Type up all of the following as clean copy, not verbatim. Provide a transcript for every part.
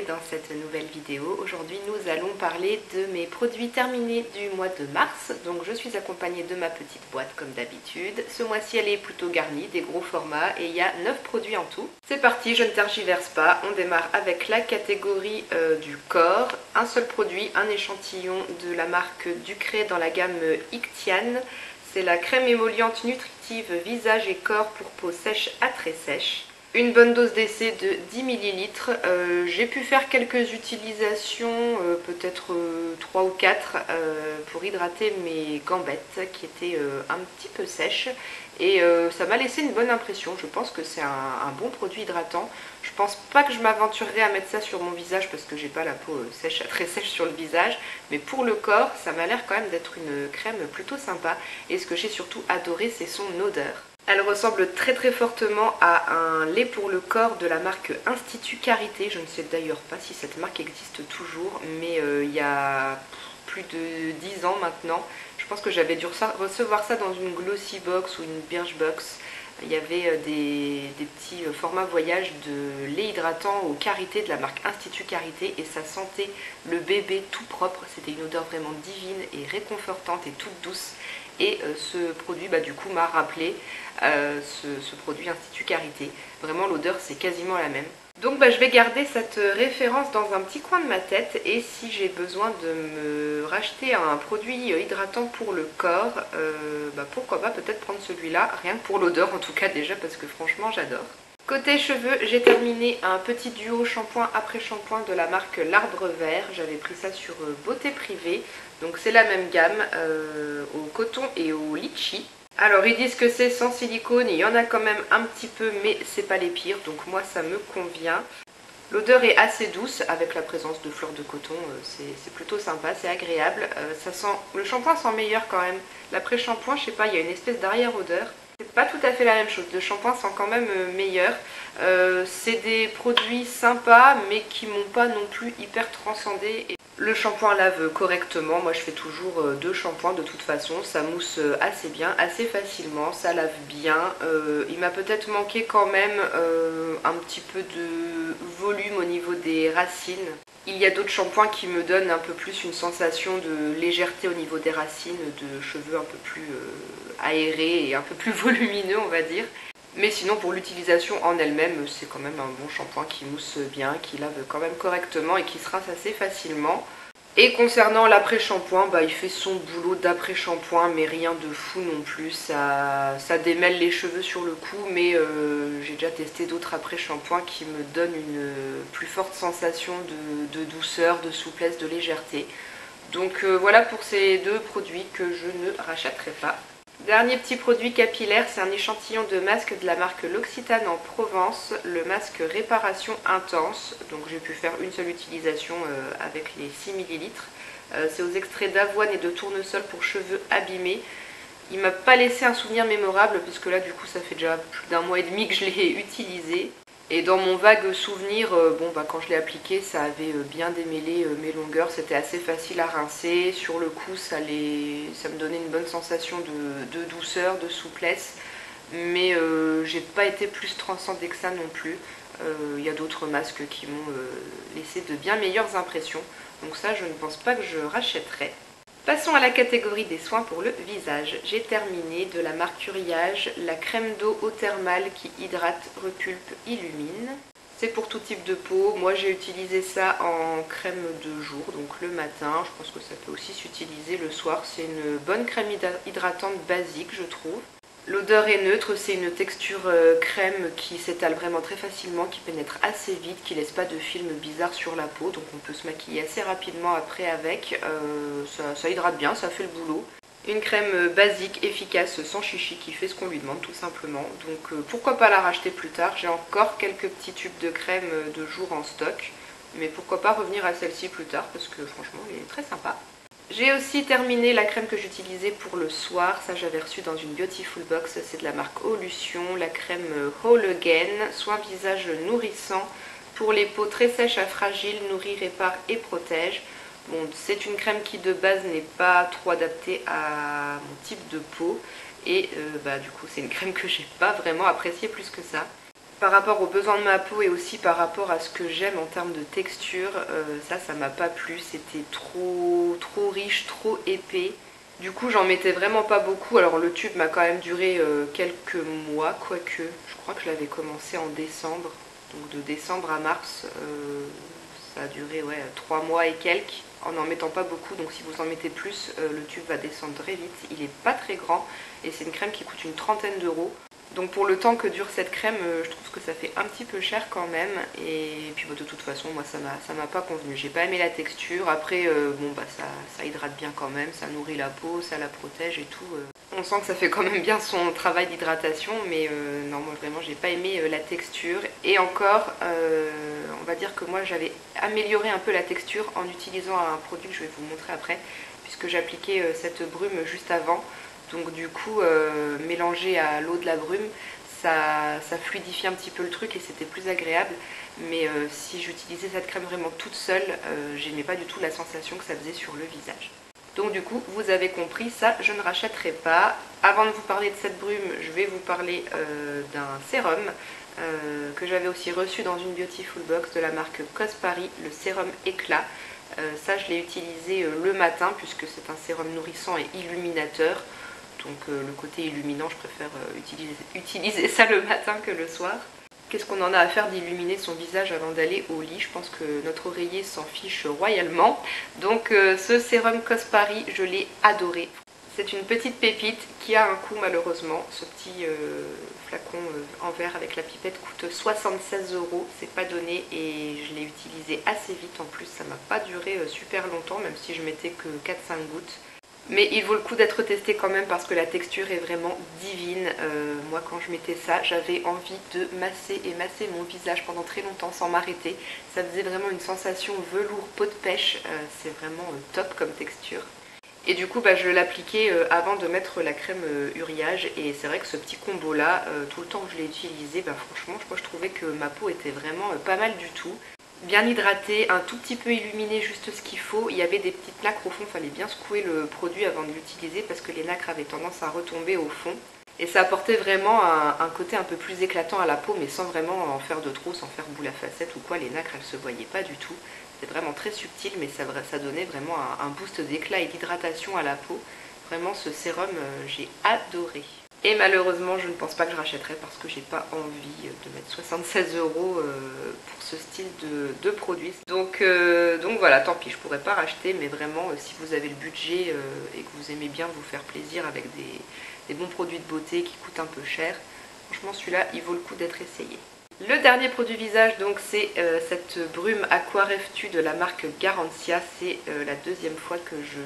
dans cette nouvelle vidéo. Aujourd'hui nous allons parler de mes produits terminés du mois de mars. Donc je suis accompagnée de ma petite boîte comme d'habitude. Ce mois-ci elle est plutôt garnie, des gros formats et il y a 9 produits en tout. C'est parti, je ne tergiverse pas, on démarre avec la catégorie du corps. Un seul produit, un échantillon de la marque Ducré dans la gamme Ictiane. C'est la crème émolliente nutritive visage et corps pour peau sèche à très sèche. Une bonne dose d'essai de 10 ml. J'ai pu faire quelques utilisations, peut-être 3 ou 4, pour hydrater mes gambettes qui étaient un petit peu sèches. Et ça m'a laissé une bonne impression. Je pense que c'est un bon produit hydratant. Je pense pas que je m'aventurerai à mettre ça sur mon visage parce que j'ai pas la peau sèche, très sèche sur le visage. Mais pour le corps, ça m'a l'air quand même d'être une crème plutôt sympa. Et ce que j'ai surtout adoré, c'est son odeur. Elle ressemble très fortement à un lait pour le corps de la marque Institut Carité. Je ne sais d'ailleurs pas si cette marque existe toujours, mais il y a plus de 10 ans maintenant. Je pense que j'avais dû recevoir ça dans une Glossy Box ou une Birchbox. Il y avait des petits formats voyage de lait hydratant au karité de la marque Institut Carité et ça sentait le bébé tout propre. C'était une odeur vraiment divine et réconfortante et toute douce. Et ce produit du coup m'a rappelé ce produit Institut Carité. Vraiment l'odeur c'est quasiment la même. Donc je vais garder cette référence dans un petit coin de ma tête et si j'ai besoin de me racheter un produit hydratant pour le corps, pourquoi pas peut-être prendre celui-là, rien que pour l'odeur en tout cas déjà parce que franchement j'adore. Côté cheveux, j'ai terminé un petit duo shampoing après shampoing de la marque L'Arbre Vert. J'avais pris ça sur Beauté Privée. Donc c'est la même gamme au coton et au litchi. Alors ils disent que c'est sans silicone, il y en a quand même un petit peu mais c'est pas les pires. Donc moi ça me convient. L'odeur est assez douce avec la présence de fleurs de coton, c'est plutôt sympa, c'est agréable. Ça sent, le shampoing sent meilleur quand même. L'après-shampoing, je sais pas, il y a une espèce d'arrière-odeur. C'est pas tout à fait la même chose, le shampoing sent quand même meilleur. C'est des produits sympas mais qui m'ont pas non plus hyper transcendé. Le shampoing lave correctement, moi je fais toujours 2 shampoings de toute façon, ça mousse assez bien, assez facilement, ça lave bien. Il m'a peut-être manqué quand même un petit peu de volume au niveau des racines. Il y a d'autres shampoings qui me donnent un peu plus une sensation de légèreté au niveau des racines, de cheveux un peu plus aérés et un peu plus volumineux on va dire. Mais sinon pour l'utilisation en elle-même, c'est quand même un bon shampoing qui mousse bien, qui lave quand même correctement et qui se rince assez facilement. Et concernant l'après-shampoing, il fait son boulot d'après-shampoing, mais rien de fou non plus. Ça démêle les cheveux sur le coup, mais j'ai déjà testé d'autres après-shampoings qui me donnent une plus forte sensation de douceur, de souplesse, de légèreté. Donc voilà pour ces 2 produits que je ne rachèterai pas. Dernier petit produit capillaire, c'est un échantillon de masque de la marque L'Occitane en Provence, le masque réparation intense. Donc j'ai pu faire une seule utilisation avec les 6 ml. C'est aux extraits d'avoine et de tournesol pour cheveux abîmés. Il m'a pas laissé un souvenir mémorable puisque là du coup ça fait déjà plus d'1 mois et demi que je l'ai utilisé. Et dans mon vague souvenir, quand je l'ai appliqué, ça avait bien démêlé mes longueurs, c'était assez facile à rincer. Sur le coup, ça me donnait une bonne sensation de douceur, de souplesse. Mais j'ai pas été plus transcendée que ça non plus. Il y a d'autres masques qui m'ont laissé de bien meilleures impressions. Donc ça, je ne pense pas que je rachèterai. Passons à la catégorie des soins pour le visage. J'ai terminé de la marque Uriage la crème d'eau eau thermale qui hydrate, repulpe, illumine. C'est pour tout type de peau. Moi j'ai utilisé ça en crème de jour, donc le matin. Je pense que ça peut aussi s'utiliser le soir. C'est une bonne crème hydratante basique je trouve. L'odeur est neutre, c'est une texture crème qui s'étale vraiment très facilement, qui pénètre assez vite, qui laisse pas de film bizarre sur la peau, donc on peut se maquiller assez rapidement après avec. Ça hydrate bien, ça fait le boulot. Une crème basique, efficace, sans chichi, qui fait ce qu'on lui demande tout simplement. Donc pourquoi pas la racheter plus tard. J'ai encore quelques petits tubes de crème de jour en stock, mais pourquoi pas revenir à celle-ci plus tard parce que franchement elle est très sympa. J'ai aussi terminé la crème que j'utilisais pour le soir, ça j'avais reçu dans une Beautiful Box, c'est de la marque Olution, la crème Whole Again, soin visage nourrissant pour les peaux très sèches à fragiles, nourrit, répare et protège. Bon, c'est une crème qui de base n'est pas trop adaptée à mon type de peau et du coup c'est une crème que j'ai pas vraiment appréciée plus que ça. Par rapport aux besoins de ma peau et aussi par rapport à ce que j'aime en termes de texture, ça m'a pas plu. C'était trop riche, trop épais. Du coup, j'en mettais vraiment pas beaucoup. Alors le tube m'a quand même duré quelques mois, quoique. Je crois que je l'avais commencé en décembre. Donc de décembre à mars, ça a duré 3 mois et quelques. En n'en mettant pas beaucoup, donc si vous en mettez plus, le tube va descendre très vite. Il est pas très grand et c'est une crème qui coûte une trentaine d'euros. Donc pour le temps que dure cette crème, je trouve que ça fait un petit peu cher quand même. Et puis de toute façon, moi ça m'a pas convenu. J'ai pas aimé la texture. Après, ça hydrate bien quand même, ça nourrit la peau, ça la protège et tout. On sent que ça fait quand même bien son travail d'hydratation, mais non, moi vraiment j'ai pas aimé la texture. Et encore, on va dire que moi j'avais amélioré un peu la texture en utilisant un produit que je vais vous montrer après, puisque j'appliquais cette brume juste avant. Donc du coup, mélangé à l'eau de la brume, ça fluidifie un petit peu le truc et c'était plus agréable. Mais si j'utilisais cette crème vraiment toute seule, j'aimais pas du tout la sensation que ça faisait sur le visage. Donc du coup, vous avez compris, ça je ne rachèterai pas. Avant de vous parler de cette brume, je vais vous parler d'un sérum que j'avais aussi reçu dans une Beautiful Box de la marque Causeparis, le sérum éclat. Ça je l'ai utilisé le matin puisque c'est un sérum nourrissant et illuminateur. Donc le côté illuminant, je préfère utiliser ça le matin que le soir. Qu'est-ce qu'on en a à faire d'illuminer son visage avant d'aller au lit? Je pense que notre oreiller s'en fiche royalement. Donc ce sérum Causeparis, je l'ai adoré. C'est une petite pépite qui a un coût malheureusement. Ce petit flacon en verre avec la pipette coûte 76 €. C'est pas donné et je l'ai utilisé assez vite. En plus, ça m'a pas duré super longtemps, même si je mettais que 4-5 gouttes. Mais il vaut le coup d'être testé quand même parce que la texture est vraiment divine. Moi quand je mettais ça, j'avais envie de masser et masser mon visage pendant très longtemps sans m'arrêter. Ça faisait vraiment une sensation velours peau de pêche. C'est vraiment top comme texture. Et du coup je l'appliquais avant de mettre la crème Uriage. Et c'est vrai que ce petit combo là, tout le temps que je l'ai utilisé, franchement je trouvais que ma peau était vraiment pas mal du tout. Bien hydraté, un tout petit peu illuminé, juste ce qu'il faut. Il y avait des petites nacres au fond, il fallait bien secouer le produit avant de l'utiliser parce que les nacres avaient tendance à retomber au fond. Et ça apportait vraiment un côté un peu plus éclatant à la peau, mais sans vraiment en faire de trop, sans faire boule à facettes ou quoi. Les nacres, elles se voyaient pas du tout. C'était vraiment très subtil, mais ça donnait vraiment un boost d'éclat et d'hydratation à la peau. Vraiment, ce sérum, j'ai adoré. Et malheureusement, je ne pense pas que je rachèterai parce que j'ai pas envie de mettre 76 € pour ce style de produit. Donc voilà, tant pis, je pourrais pas racheter, mais vraiment, si vous avez le budget et que vous aimez bien vous faire plaisir avec des bons produits de beauté qui coûtent un peu cher, franchement, celui-là, il vaut le coup d'être essayé. Le dernier produit visage, donc, c'est cette brume Aquareftu de la marque Garantia. C'est la deuxième fois que je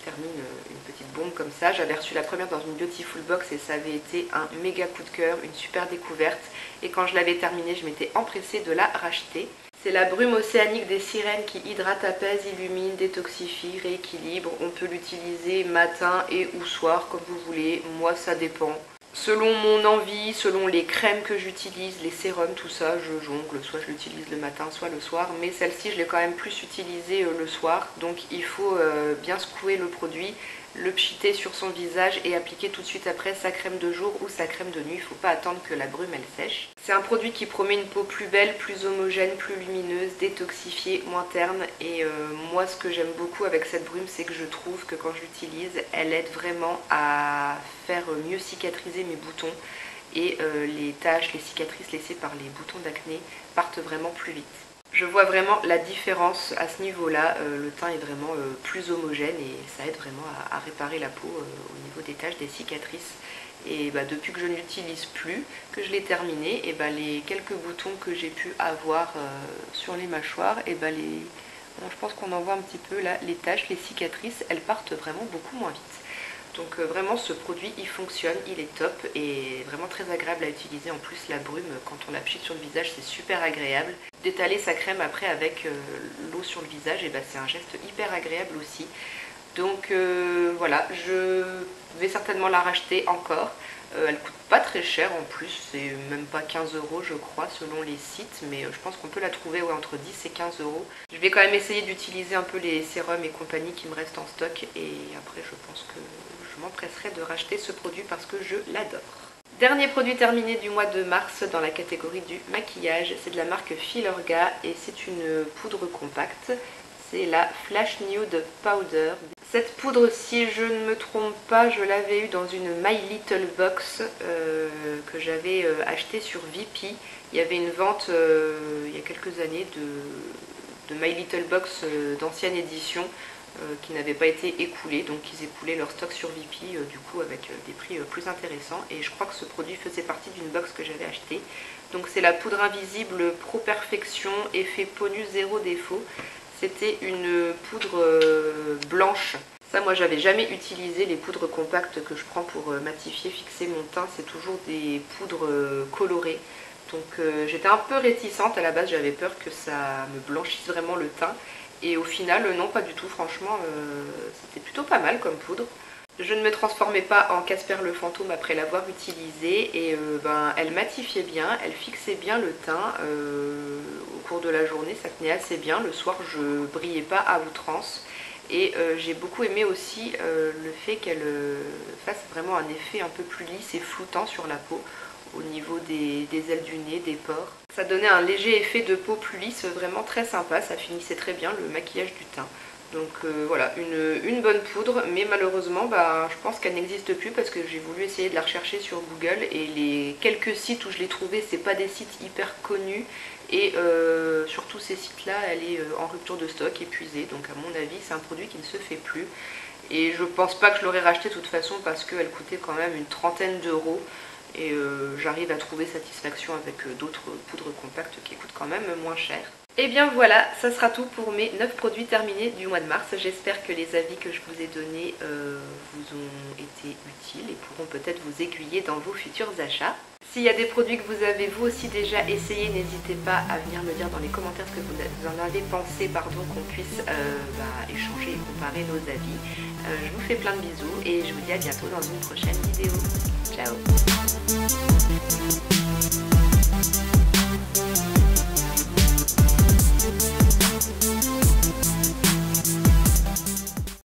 termine une petite bombe comme ça. J'avais reçu la première dans une Beautiful Box et ça avait été un méga coup de cœur, une super découverte. Et quand je l'avais terminée, je m'étais empressée de la racheter. C'est la brume océanique des sirènes qui hydrate, apaise, illumine, détoxifie, rééquilibre. On peut l'utiliser matin et ou soir comme vous voulez. Moi, ça dépend. Selon mon envie, selon les crèmes que j'utilise, les sérums, tout ça, je jongle. Soit je l'utilise le matin, soit le soir. Mais celle-ci, je l'ai quand même plus utilisée le soir. Donc il faut bien secouer le produit, le pchiter sur son visage et appliquer tout de suite après sa crème de jour ou sa crème de nuit. Il ne faut pas attendre que la brume elle sèche. C'est un produit qui promet une peau plus belle, plus homogène, plus lumineuse, détoxifiée, moins terne. Et moi, ce que j'aime beaucoup avec cette brume, c'est que je trouve que quand je l'utilise, elle aide vraiment à faire mieux cicatriser mes boutons. Et les taches, les cicatrices laissées par les boutons d'acné partent vraiment plus vite. Je vois vraiment la différence à ce niveau-là. Le teint est vraiment plus homogène et ça aide vraiment à réparer la peau au niveau des taches, des cicatrices. Et depuis que je ne l'utilise plus, que je l'ai terminé, et les quelques boutons que j'ai pu avoir sur les mâchoires, et je pense qu'on en voit un petit peu là, les taches, les cicatrices, elles partent vraiment beaucoup moins vite. Donc vraiment ce produit il fonctionne, il est top et vraiment très agréable à utiliser. En plus la brume quand on l'applique sur le visage c'est super agréable. D'étaler sa crème après avec l'eau sur le visage c'est un geste hyper agréable aussi. Donc voilà, je vais certainement la racheter encore. Elle coûte pas très cher en plus, c'est même pas 15 € je crois selon les sites, mais je pense qu'on peut la trouver entre 10 et 15 €. Je vais quand même essayer d'utiliser un peu les sérums et compagnie qui me restent en stock et après je pense que je m'empresserai de racheter ce produit parce que je l'adore. Dernier produit terminé du mois de mars dans la catégorie du maquillage, c'est de la marque Filorga et c'est une poudre compacte. C'est la Flash Nude Powder. Cette poudre, si je ne me trompe pas, je l'avais eue dans une My Little Box que j'avais achetée sur Vipee. Il y avait une vente il y a quelques années de My Little Box d'ancienne édition qui n'avait pas été écoulée, donc ils écoulaient leur stock sur Vipee du coup avec des prix plus intéressants, et je crois que ce produit faisait partie d'une box que j'avais achetée. Donc c'est la poudre invisible Pro Perfection effet peau nue zéro défaut. C'était une poudre blanche. Ça, moi j'avais jamais utilisé les poudres compactes que je prends pour matifier, fixer mon teint, c'est toujours des poudres colorées. Donc j'étais un peu réticente à la base, j'avais peur que ça me blanchisse vraiment le teint. Et au final, non, pas du tout, franchement, c'était plutôt pas mal comme poudre. Je ne me transformais pas en Casper le fantôme après l'avoir utilisée et elle matifiait bien, elle fixait bien le teint au cours de la journée, ça tenait assez bien. Le soir, je brillais pas à outrance et j'ai beaucoup aimé aussi le fait qu'elle fasse vraiment un effet un peu plus lisse et floutant sur la peau au niveau des ailes du nez, des pores. Ça donnait un léger effet de peau plus lisse, vraiment très sympa, ça finissait très bien le maquillage du teint. Donc voilà, une bonne poudre, mais malheureusement je pense qu'elle n'existe plus parce que j'ai voulu essayer de la rechercher sur Google et les quelques sites où je l'ai trouvée, c'est pas des sites hyper connus et surtout ces sites-là, elle est en rupture de stock, épuisée, donc à mon avis c'est un produit qui ne se fait plus. Et je pense pas que je l'aurais racheté de toute façon parce qu'elle coûtait quand même une trentaine d'euros. Et j'arrive à trouver satisfaction avec d'autres poudres compactes qui coûtent quand même moins cher. Et bien voilà, ça sera tout pour mes 9 produits terminés du mois de mars. J'espère que les avis que je vous ai donnés vous ont été utiles et pourront peut-être vous aiguiller dans vos futurs achats. S'il y a des produits que vous avez vous aussi déjà essayé, n'hésitez pas à venir me dire dans les commentaires ce que vous en avez pensé, qu'on puisse échanger et comparer nos avis. Je vous fais plein de bisous et je vous dis à bientôt dans une prochaine vidéo. Ciao!